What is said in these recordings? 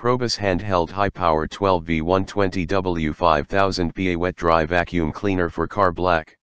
Probus Handheld High-Power 12V 120W 5000 PA WetDry Vacuum Cleaner for Car Black.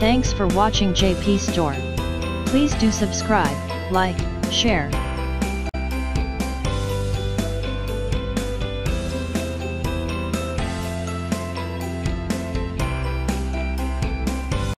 Thanks for watching JP Store. Please do subscribe, like, share,